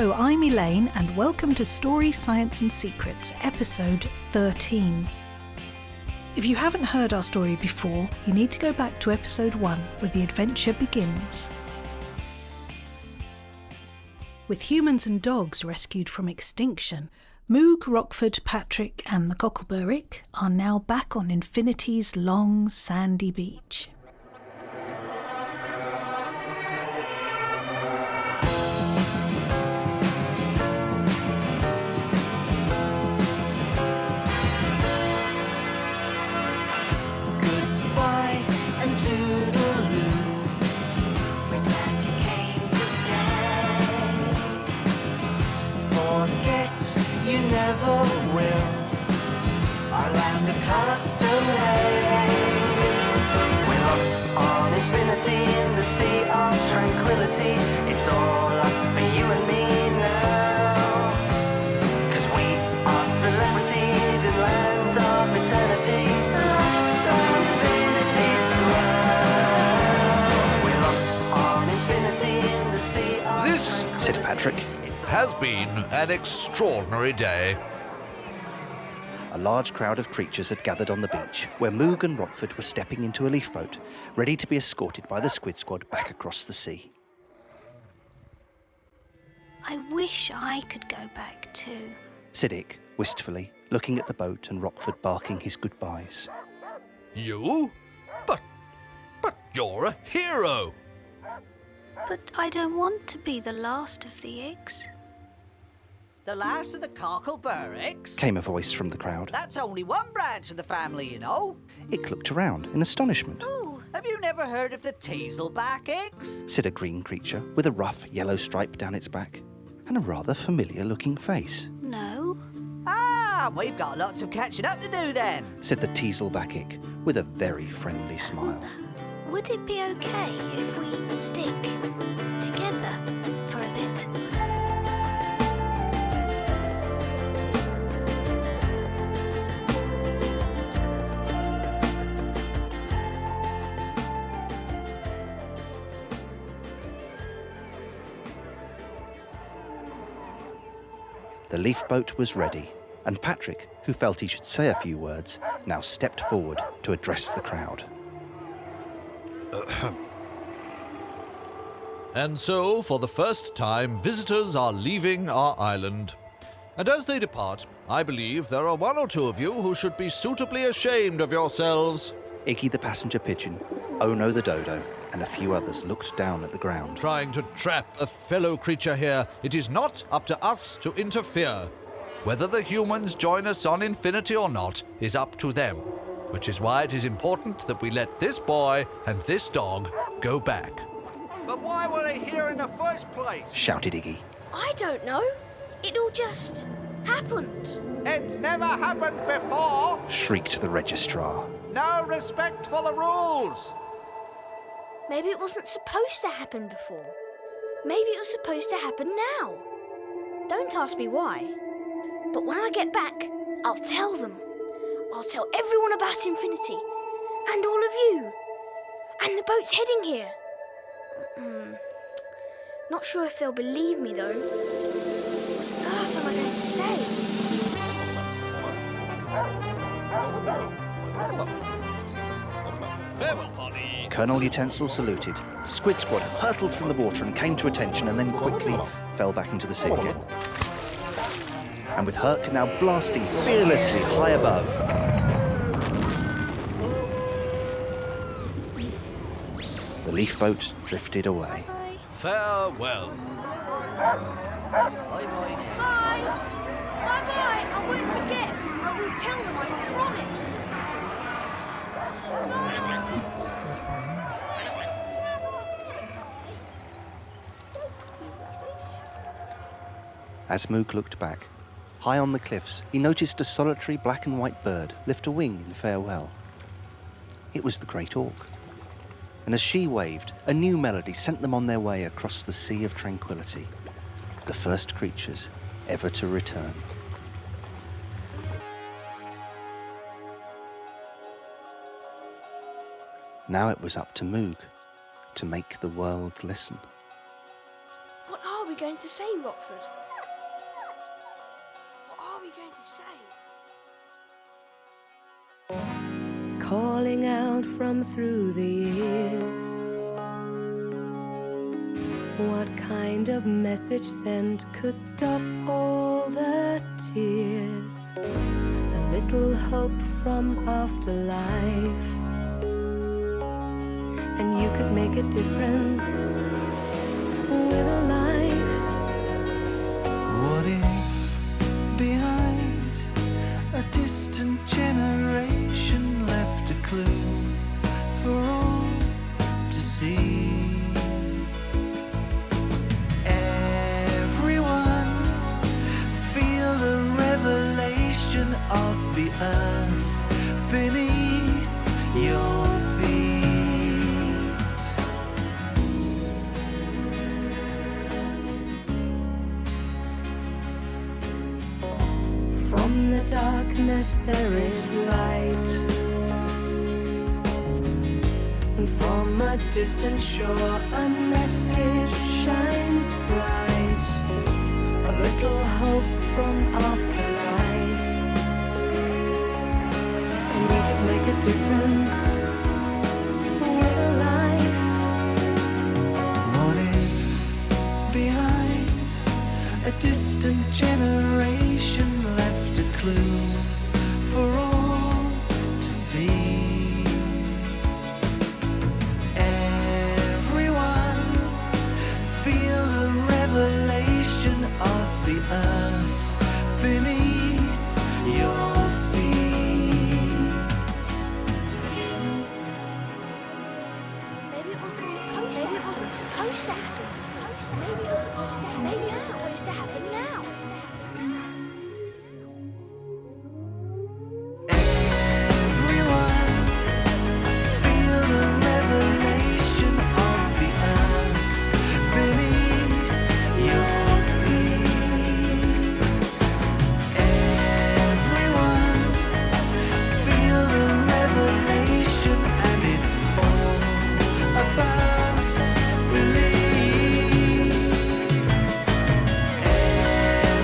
Hello, I'm Elaine and welcome to Story, Science and Secrets, episode 13. If you haven't heard our story before, you need to go back to episode 1 where the adventure begins. With humans and dogs rescued from extinction, Moog, Rockford, Patrick and the Cockleburick are now back on Infinity's long, sandy beach. It's all up for you and me now, 'cause we are celebrities in lands of eternity, lost on infinity's swell. We're lost on infinity in the sea of This, said Patrick, has been an extraordinary day. A large crowd of creatures had gathered on the beach, where Moog and Rockford were stepping into a leaf boat, ready to be escorted by the squid squad back across the sea. I wish I could go back too, said Ick, wistfully, looking at the boat and Rockford barking his goodbyes. You? But you're a hero. but I don't want to be the last of the eggs. The last of the Cockleburick? Came a voice from the crowd. That's only one branch of the family, you know. Ick looked around in astonishment, Oh, Have you never heard of the Teasels, said a green creature with a rough yellow stripe down its back and a rather familiar-looking face, no. Ah, we've got lots of catching up to do then. said the Teaselback Ick with a very friendly smile. Would it be okay if we stick together for a bit? The leaf boat was ready, and Patrick, who felt he should say a few words, now stepped forward to address the crowd. And so, for the first time, visitors are leaving our island. And as they depart, I believe there are one or two of you who should be suitably ashamed of yourselves. Iggy the passenger pigeon, Ono the dodo, and a few others looked down at the ground. Trying to trap a fellow creature here, it is not up to us to interfere. Whether the humans join us on Infinity or not is up to them, which is why it is important that we let this boy and this dog go back. But why were they here in the first place? Shouted Iggy. I don't know. It all just happened. It's never happened before. Shrieked the registrar. No respect for the rules. Maybe it wasn't supposed to happen before. Maybe it was supposed to happen now. Don't ask me why. But when I get back, I'll tell them. I'll tell everyone about Infinity. And all of you. And the boat's heading here. Not sure if they'll believe me, though. What on earth am I going to say? Farewell, Polly. Colonel Utensil saluted. Squid Squad hurtled from the water and came to attention and then quickly fell back into the sea again. And with Herc now blasting fearlessly high above, the leaf boat drifted away. Farewell. Bye! Bye-bye! I won't forget! I will tell them, I promise! As Moog looked back, high on the cliffs, he noticed a solitary black and white bird lift a wing in farewell. It was the great auk. And as she waved, a new melody sent them on their way across the sea of tranquility, the first creatures ever to return. Now it was up to Moog to make the world listen. What are we we going to say, Rockford? What are we going to say? Calling out from through the years, what kind of message sent could stop all the tears? A little hope from afterlife, and you could make a difference with a life. What if behind a distant generation left a clue for all to see? Everyone feel the revelation of the earth beneath your feet. From the darkness there is light, and from a distant shore a message shines bright. A little hope from afterlife, and we could make a difference with a life. What if behind a distant generation left a clue for all to see? Everyone feel the revelation of the earth beneath your feet. Maybe it wasn't supposed to happen. Maybe it was supposed to happen now. Everyone feel the revelation of the earth beneath your feet. Everyone feel the revelation, and it's all about belief.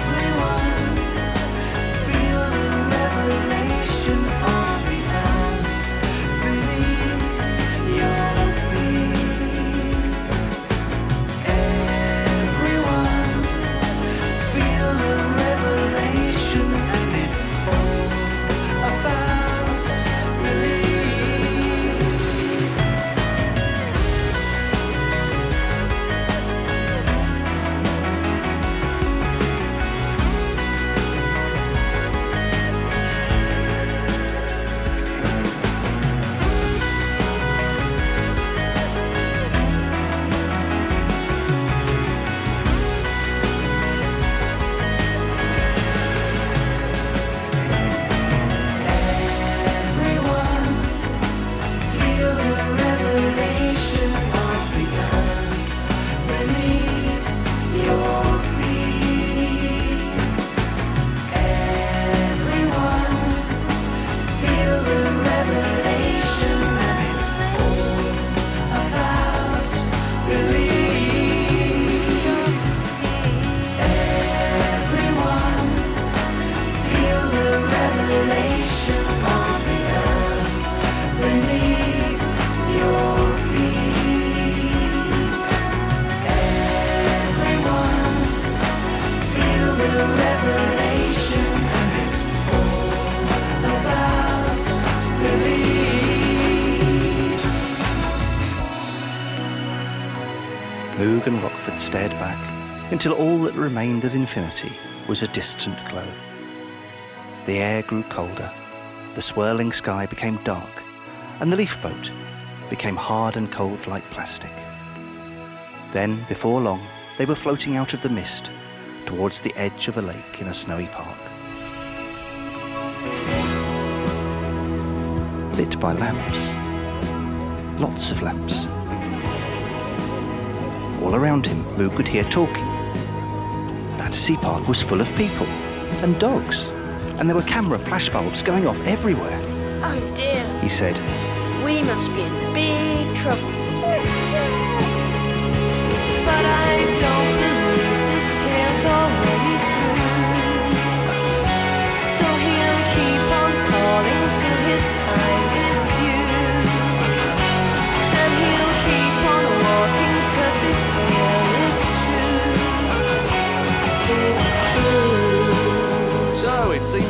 Everyone feel the revelation of the earth beneath your feet. Everyone feel the revelation, and it's all about belief. Everyone feel the revelation of the earth beneath your feet. Everyone feel the revelation, and it's all about belief. Everyone feel the revelation of the earth beneath your feet. Everyone feel the revelation, and it's all about belief. Moog and Rockford stared back until all that remained of infinity was a distant glow. The air grew colder, the swirling sky became dark, and the leaf boat became hard and cold like plastic. Then, before long, they were floating out of the mist towards the edge of a lake in a snowy park. Lit by lamps. Lots of lamps. All around him, Moog could hear talking. Battersea Park was full of people and dogs, and there were camera flashbulbs going off everywhere. Oh dear, He said, we must be in big trouble. But I don't believe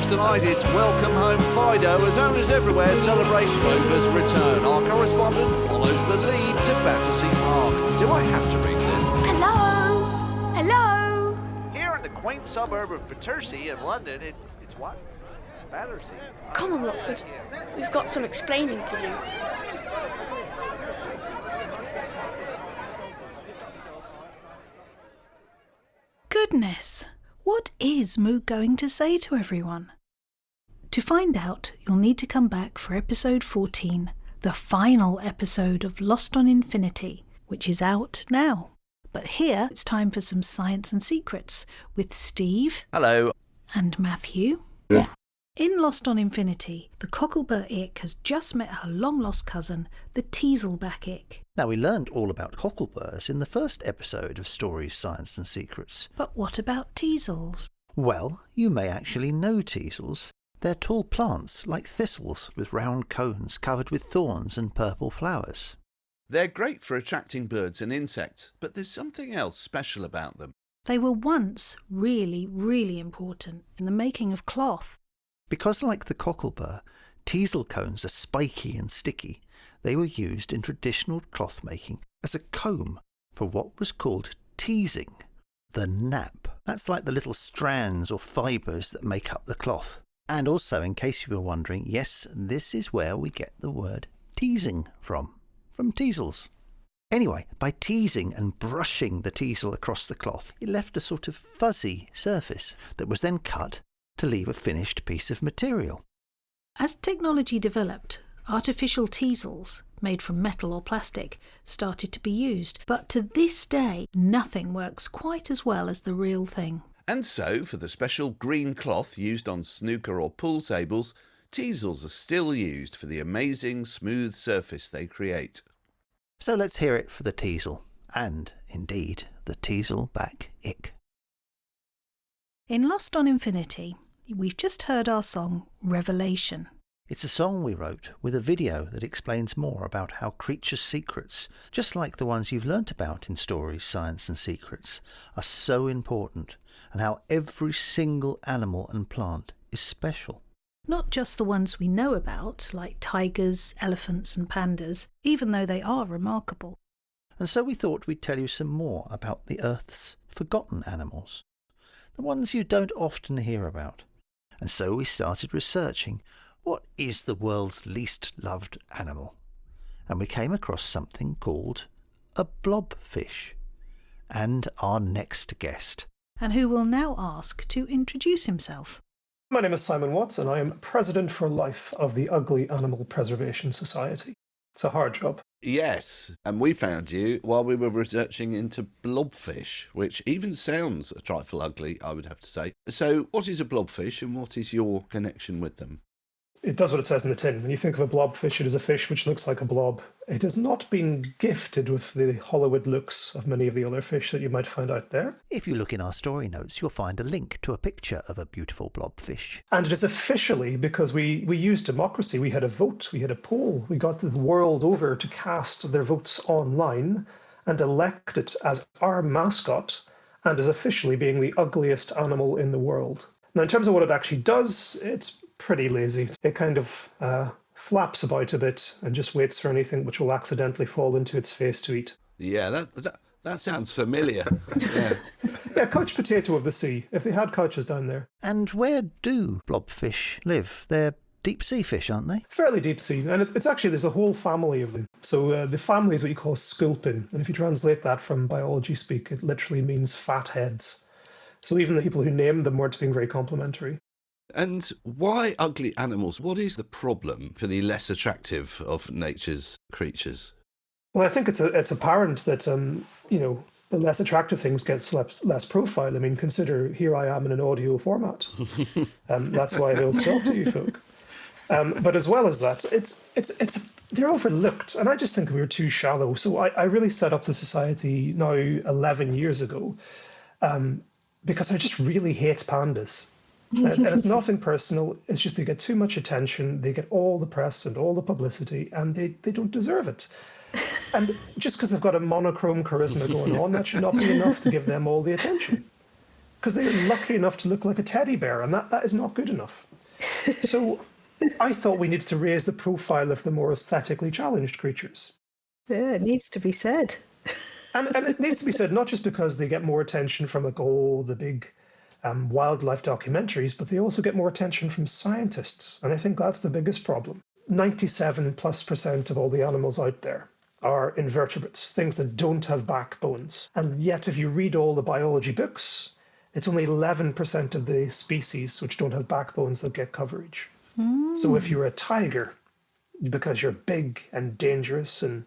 tonight, it's Welcome Home Fido as owners everywhere celebrate Rover's return. Our correspondent follows the lead to Battersea Park. Do I have to read this? Hello? Hello? Here in the quaint suburb of Battersea in London, it's what? Battersea? Come on, Rockford. We've got some explaining to do. Goodness, what is Moog going to say to everyone? To find out, you'll need to come back for episode 14, the final episode of Lost on Infinity, which is out now. But here, it's time for some science and secrets with Steve. Hello. And Matthew. In Lost on Infinity, the cocklebur ick has just met her long-lost cousin, the Teaselback ick. Now, we learned all about cockleburs in the first episode of Stories, Science and Secrets. But what about Teasels? Well, you may actually know Teasels. They're tall plants like thistles with round cones covered with thorns and purple flowers. They're great for attracting birds and insects, but there's something else special about them. They were once really, really important in the making of cloth. Because like the cocklebur, teasel cones are spiky and sticky, they were used in traditional cloth making as a comb for what was called teasing, the nap. That's like the little strands or fibres that make up the cloth. And also, in case you were wondering, yes, this is where we get the word teasing from teasels. Anyway, by teasing and brushing the teasel across the cloth, it left a sort of fuzzy surface that was then cut to leave a finished piece of material. As technology developed, artificial teasels, made from metal or plastic, started to be used. But to this day, nothing works quite as well as the real thing. And so, for the special green cloth used on snooker or pool tables, teasels are still used for the amazing smooth surface they create. So let's hear it for the teasel, and, indeed, the Teaselback ick. In Lost on Infinity, we've just heard our song, Revelation. It's a song we wrote with a video that explains more about how creatures' secrets, just like the ones you've learnt about in Stories, Science and Secrets, are so important, and how every single animal and plant is special. Not just the ones we know about, like tigers, elephants and pandas, even though they are remarkable. And so we thought we'd tell you some more about the Earth's forgotten animals, the ones you don't often hear about. And so we started researching, what is the world's least loved animal? And we came across something called a blob fish. And our next guest. And who will now ask to introduce himself. My name is Simon Watts, and I am President for Life of the Ugly Animal Preservation Society. It's a hard job. Yes, and we found you while we were researching into blobfish, which even sounds a trifle ugly, I would have to say. So, what is a blobfish and what is your connection with them? It does what it says in the tin. When you think of a blobfish, it is a fish which looks like a blob. It has not been gifted with the Hollywood looks of many of the other fish that you might find out there. If you look in our story notes, you'll find a link to a picture of a beautiful blobfish. And it is officially because we used democracy. We had a vote, we had a poll. We got the world over to cast their votes online and elect it as our mascot and as officially being the ugliest animal in the world. Now, in terms of what it actually does, it's pretty lazy. It kind of flaps about a bit and just waits for anything which will accidentally fall into its face to eat. Yeah, that sounds familiar. Yeah. Yeah, couch potato of the sea, if they had couches down there. And where do blobfish live? They're deep sea fish, aren't they? Fairly deep sea, and it's actually, there's a whole family of them. So the family is what you call sculpin, and if you translate that from biology speak, it literally means fat heads. So even the people who named them weren't being very complimentary. And why ugly animals? What is the problem for the less attractive of nature's creatures? Well, I think it's apparent that, the less attractive things get less profile. I mean, consider here I am in an audio format. That's why I don't talk to you folk. But as well as that, they're overlooked. And I just think we were too shallow. So I really set up the society now 11 years ago because I just really hate pandas. And it's nothing personal. It's just they get too much attention. They get all the press and all the publicity, and they don't deserve it. And just because they've got a monochrome charisma going on, that should not be enough to give them all the attention. because they're lucky enough to look like a teddy bear, and that is not good enough. So I thought we needed to raise the profile of the more aesthetically challenged creatures. Yeah, it needs to be said. And it needs to be said, not just because they get more attention from the big wildlife documentaries, but they also get more attention from scientists. And I think that's the biggest problem. 97+% of all the animals out there are invertebrates, things that don't have backbones. And yet, if you read all the biology books, it's only 11% of the species which don't have backbones that get coverage. So if you're a tiger, because you're big and dangerous and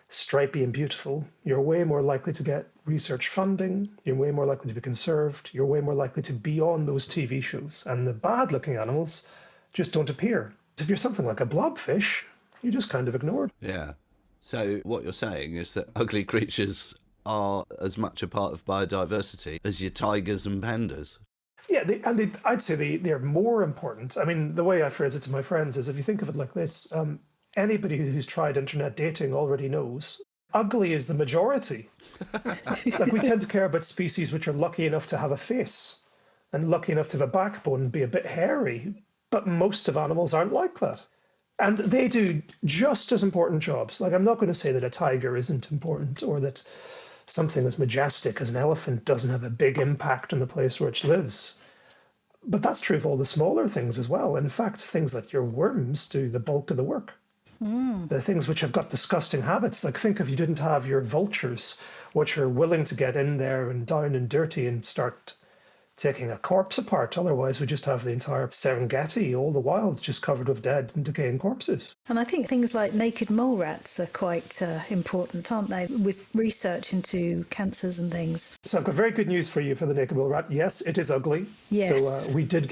stripy and beautiful, you're way more likely to get research funding, you're way more likely to be conserved, you're way more likely to be on those TV shows. And the bad-looking animals just don't appear. If you're something like a blobfish, you're just kind of ignored. Yeah. So what you're saying is that ugly creatures are as much a part of biodiversity as your tigers and pandas. Yeah, I'd say they're more important. I mean, the way I phrase it to my friends is, if you think of it like this, anybody who's tried internet dating already knows ugly is the majority. Like, we tend to care about species which are lucky enough to have a face and lucky enough to have a backbone and be a bit hairy, but most of animals aren't like that. And they do just as important jobs. Like, I'm not going to say that a tiger isn't important, or that something as majestic as an elephant doesn't have a big impact on the place where it lives. But that's true of all the smaller things as well. In fact, things like your worms do the bulk of the work. The things which have got disgusting habits, like, think if you didn't have your vultures, which are willing to get in there and down and dirty and start taking a corpse apart. Otherwise, we just have the entire Serengeti, all the wild, just covered with dead and decaying corpses. And I think things like naked mole rats are quite important, aren't they, with research into cancers and things. So I've got very good news for you for the naked mole rat. Yes, it is ugly. Yes. So we did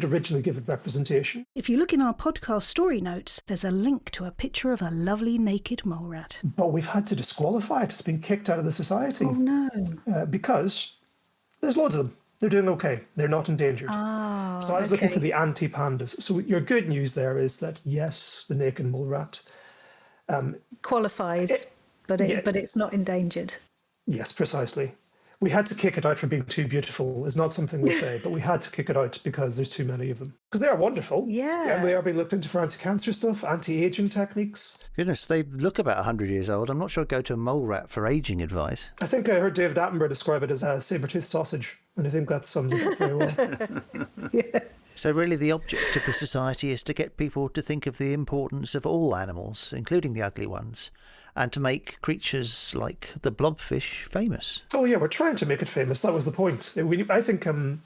originally give it representation. If you look in our podcast story notes, there's a link to a picture of a lovely naked mole rat. But we've had to disqualify it. It's been kicked out of the society. Oh, no. Because there's loads of them. They're doing okay. They're not endangered. So I was looking for the anti-pandas. So your good news there is that, yes, the naked mole rat qualifies, but it's not endangered. Yes, precisely. We had to kick it out for being too beautiful. It's not something we say, but we had to kick it out because there's too many of them. Because they are wonderful. Yeah. And they are being looked into for anti-cancer stuff, anti-aging techniques. Goodness, they look about 100 years old. I'm not sure I'd go to a mole rat for aging advice. I think I heard David Attenborough describe it as a saber-toothed sausage, and I think that sums it up very well. Yeah. So really the object of the society is to get people to think of the importance of all animals, including the ugly ones, and to make creatures like the blobfish famous. Oh yeah, we're trying to make it famous. That was the point. I think, and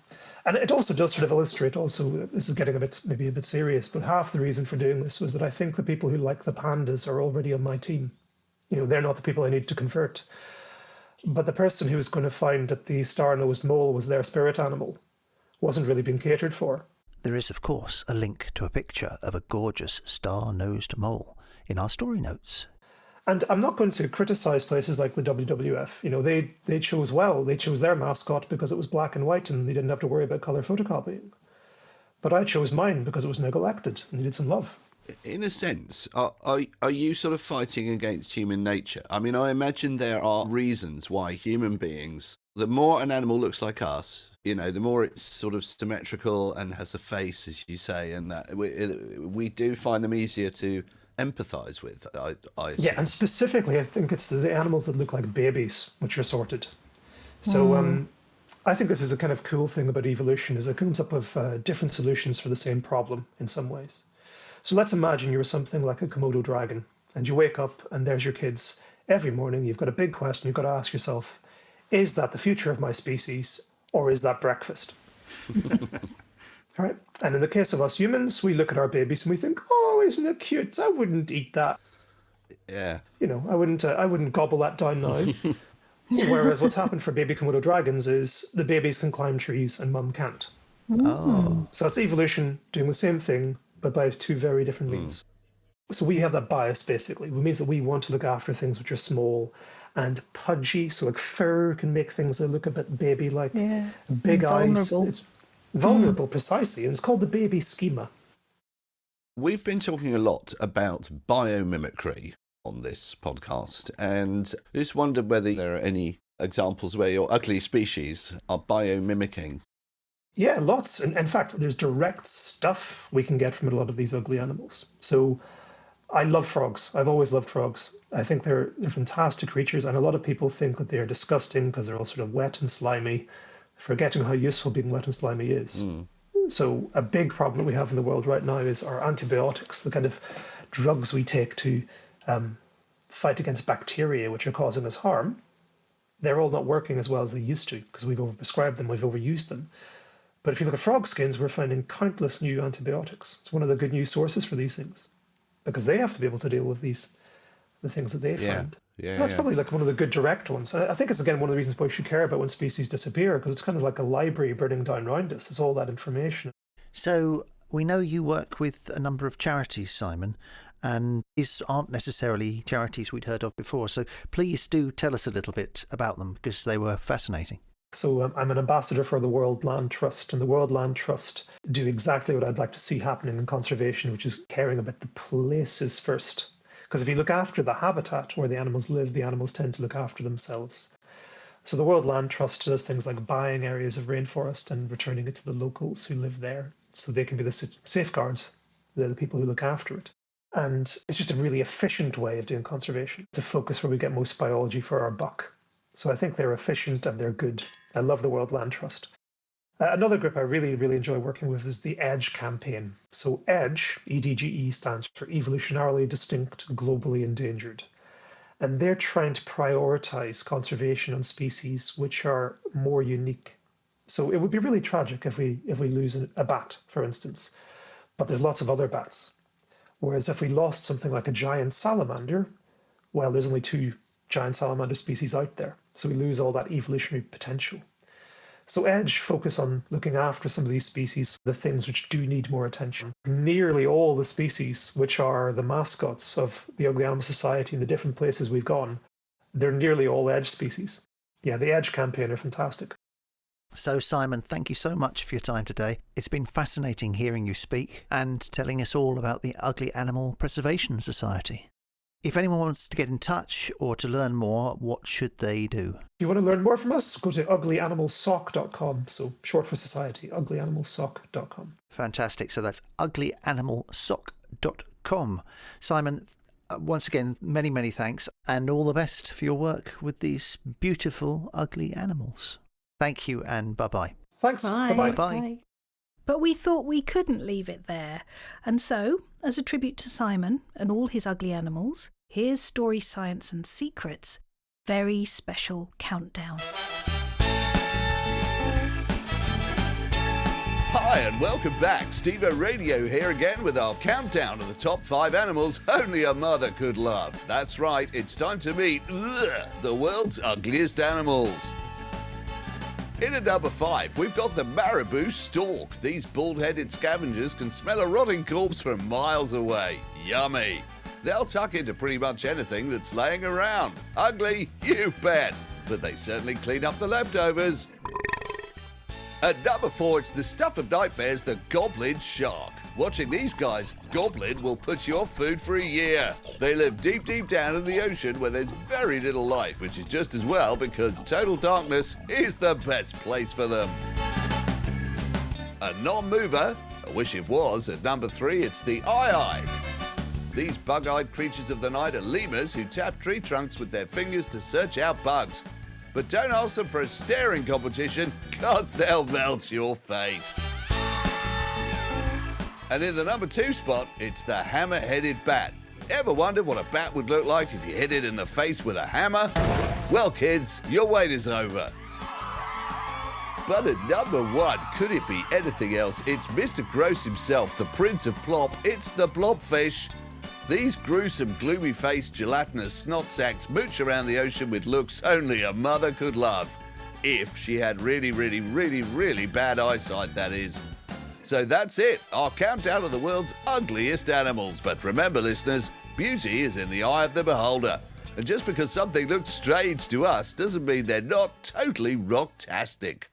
it also does sort of illustrate, also, this is getting maybe a bit serious, but half the reason for doing this was that I think the people who like the pandas are already on my team. You know, they're not the people I need to convert. But the person who was going to find that the star-nosed mole was their spirit animal wasn't really being catered for. There is, of course, a link to a picture of a gorgeous star-nosed mole in our story notes. And I'm not going to criticize places like the WWF. You know, they chose well. They chose their mascot because it was black and white and they didn't have to worry about color photocopying. But I chose mine because it was neglected and needed some love. In a sense, are you sort of fighting against human nature? I mean, I imagine there are reasons why human beings, the more an animal looks like us, you know, the more it's sort of symmetrical and has a face, as you say, and we do find them easier to empathise with, I assume. Yeah, and specifically, I think it's the animals that look like babies, which are sorted. So I think this is a kind of cool thing about evolution, is it comes up with different solutions for the same problem in some ways. So let's imagine you're something like a Komodo dragon, and you wake up and there's your kids. Every morning you've got a big question you've got to ask yourself, is that the future of my species, or is that breakfast? Right? And in the case of us humans, we look at our babies and we think, oh, isn't it cute? I wouldn't eat that. Yeah. You know, I wouldn't gobble that down now. Whereas what's happened for baby Komodo dragons is the babies can climb trees and mum can't. Oh. So it's evolution doing the same thing, but by two very different means. So we have that bias, basically. It means that we want to look after things which are small and pudgy, so like fur can make things that look a bit baby-like. Yeah. Big eyes. Vulnerable. It's vulnerable, precisely, and it's called the baby schema. We've been talking a lot about biomimicry on this podcast, and I just wondered whether there are any examples where your ugly species are biomimicking? Yeah, lots. And in fact, there's direct stuff we can get from a lot of these ugly animals. So I love frogs. I've always loved frogs. I think they're fantastic creatures, and a lot of people think that they're disgusting because they're all sort of wet and slimy, forgetting how useful being wet and slimy is. So a big problem that we have in the world right now is our antibiotics, the kind of drugs we take to fight against bacteria which are causing us harm. They're all not working as well as they used to because we've overprescribed them, we've overused them. But if you look at frog skins, we're finding countless new antibiotics. It's one of the good news sources for these things because they have to be able to deal with the things that they find. That's probably like one of the good direct ones. I think it's, again, one of the reasons why we should care about when species disappear, because it's kind of like a library burning down around us. It's all that information. So we know you work with a number of charities, Simon, and these aren't necessarily charities we'd heard of before. So please do tell us a little bit about them because they were fascinating. So I'm an ambassador for the World Land Trust, and the World Land Trust do exactly what I'd like to see happening in conservation, which is caring about the places first. Because if you look after the habitat where the animals live, the animals tend to look after themselves. So the World Land Trust does things like buying areas of rainforest and returning it to the locals who live there, so they can be the safeguards. They're the people who look after it. And it's just a really efficient way of doing conservation, to focus where we get most biology for our buck. So I think they're efficient and they're good. I love the World Land Trust. Another group I really, really enjoy working with is the EDGE campaign. So EDGE, EDGE, stands for Evolutionarily Distinct, Globally Endangered. And they're trying to prioritize conservation on species which are more unique. So it would be really tragic if we lose a bat, for instance. But there's lots of other bats. Whereas if we lost something like a giant salamander, well, there's only 2 giant salamander species out there. So we lose all that evolutionary potential. So EDGE focus on looking after some of these species, the things which do need more attention. Nearly all the species which are the mascots of the Ugly Animal Society in the different places we've gone, they're nearly all EDGE species. Yeah, the EDGE campaign are fantastic. So Simon, thank you so much for your time today. It's been fascinating hearing you speak and telling us all about the Ugly Animal Preservation Society. If anyone wants to get in touch or to learn more, what should they do? If you want to learn more from us, go to uglyanimalsoc.com. So short for society, uglyanimalsoc.com. Fantastic. So that's uglyanimalsoc.com. Simon, once again, many, many thanks and all the best for your work with these beautiful, ugly animals. Thank you and bye-bye. Thanks. Bye. Bye-bye. Bye. But we thought we couldn't leave it there. And so, as a tribute to Simon and all his ugly animals, here's Story Science and Secrets' very special countdown. Hi and welcome back. Steve-O Radio here again with our countdown of the top 5 animals only a mother could love. That's right, it's time to meet the world's ugliest animals. In at number 5, we've got the marabou stork. These bald-headed scavengers can smell a rotting corpse from miles away. Yummy. They'll tuck into pretty much anything that's laying around. Ugly? You bet. But they certainly clean up the leftovers. At number 4, it's the stuff of nightmares, the goblin shark. Watching these guys, goblin will put you off food for a year. They live deep, deep down in the ocean where there's very little light, which is just as well because total darkness is the best place for them. A non-mover, I wish it was, at number 3, it's the eye. These bug-eyed creatures of the night are lemurs who tap tree trunks with their fingers to search out bugs. But don't ask them for a staring competition, cause they'll melt your face. And in the number 2 spot, it's the hammer-headed bat. Ever wondered what a bat would look like if you hit it in the face with a hammer? Well, kids, your wait is over. But at number 1, could it be anything else? It's Mr. Gross himself, the Prince of Plop. It's the Blob Fish. These gruesome, gloomy-faced, gelatinous snot sacks mooch around the ocean with looks only a mother could love. If she had really, really, really, really bad eyesight, that is. So that's it, our countdown of the world's ugliest animals. But remember, listeners, beauty is in the eye of the beholder. And just because something looks strange to us doesn't mean they're not totally rocktastic.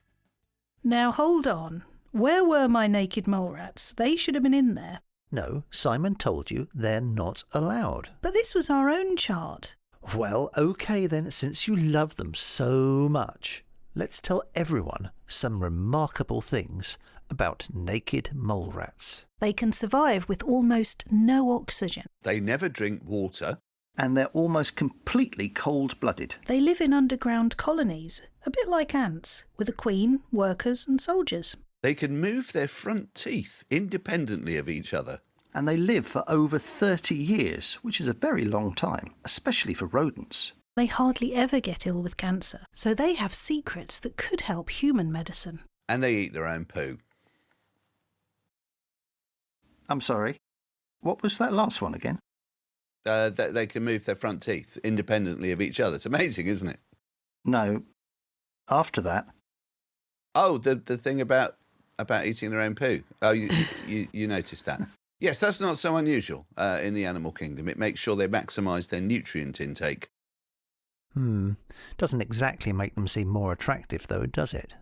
Now hold on. Where were my naked mole rats? They should have been in there. No, Simon told you they're not allowed. But this was our own chart. Well, OK then, since you love them so much, let's tell everyone some remarkable things about naked mole rats. They can survive with almost no oxygen. They never drink water. And they're almost completely cold-blooded. They live in underground colonies, a bit like ants, with a queen, workers and soldiers. They can move their front teeth independently of each other. And they live for over 30 years, which is a very long time, especially for rodents. They hardly ever get ill with cancer, so they have secrets that could help human medicine. And they eat their own poo. I'm sorry, what was that last one again? They can move their front teeth independently of each other. It's amazing, isn't it? No, after that. Oh, the thing about eating their own poo. Oh, you noticed that. Yes, that's not so unusual in the animal kingdom. It makes sure they maximise their nutrient intake. Doesn't exactly make them seem more attractive, though, does it?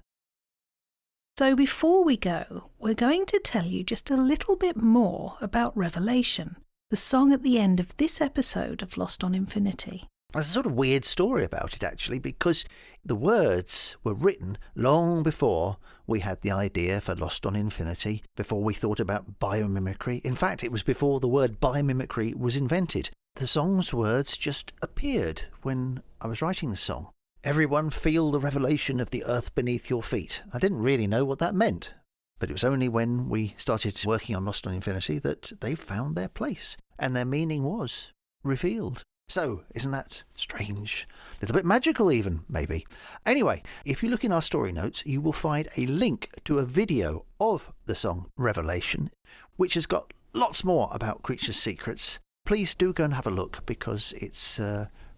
So before we go, we're going to tell you just a little bit more about Revelation, the song at the end of this episode of Lost on Infinity. There's a sort of weird story about it, actually, because the words were written long before we had the idea for Lost on Infinity, before we thought about biomimicry. In fact, it was before the word biomimicry was invented. The song's words just appeared when I was writing the song. Everyone feel the revelation of the earth beneath your feet. I didn't really know what that meant, but it was only when we started working on Lost on Infinity that they found their place, and their meaning was revealed. So, isn't that strange? A little bit magical even, maybe. Anyway, if you look in our story notes, you will find a link to a video of the song Revelation, which has got lots more about Creatures' Secrets. Please do go and have a look, because it's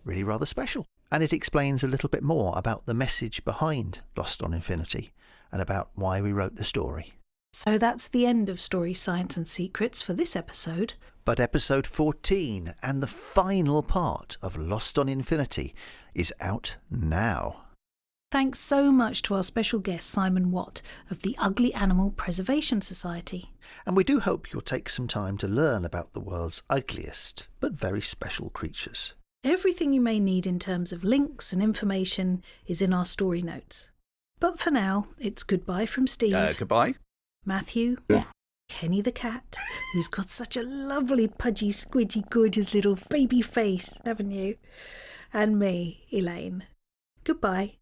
really rather special. And it explains a little bit more about the message behind Lost on Infinity and about why we wrote the story. So that's the end of Story, Science and Secrets for this episode. But episode 14 and the final part of Lost on Infinity is out now. Thanks so much to our special guest Simon Watt of the Ugly Animal Preservation Society. And we do hope you'll take some time to learn about the world's ugliest but very special creatures. Everything you may need in terms of links and information is in our story notes. But for now, it's goodbye from Steve. Goodbye. Matthew. Kenny the cat, who's got such a lovely, pudgy, squidgy, gorgeous little baby face, haven't you? And me, Elaine. Goodbye.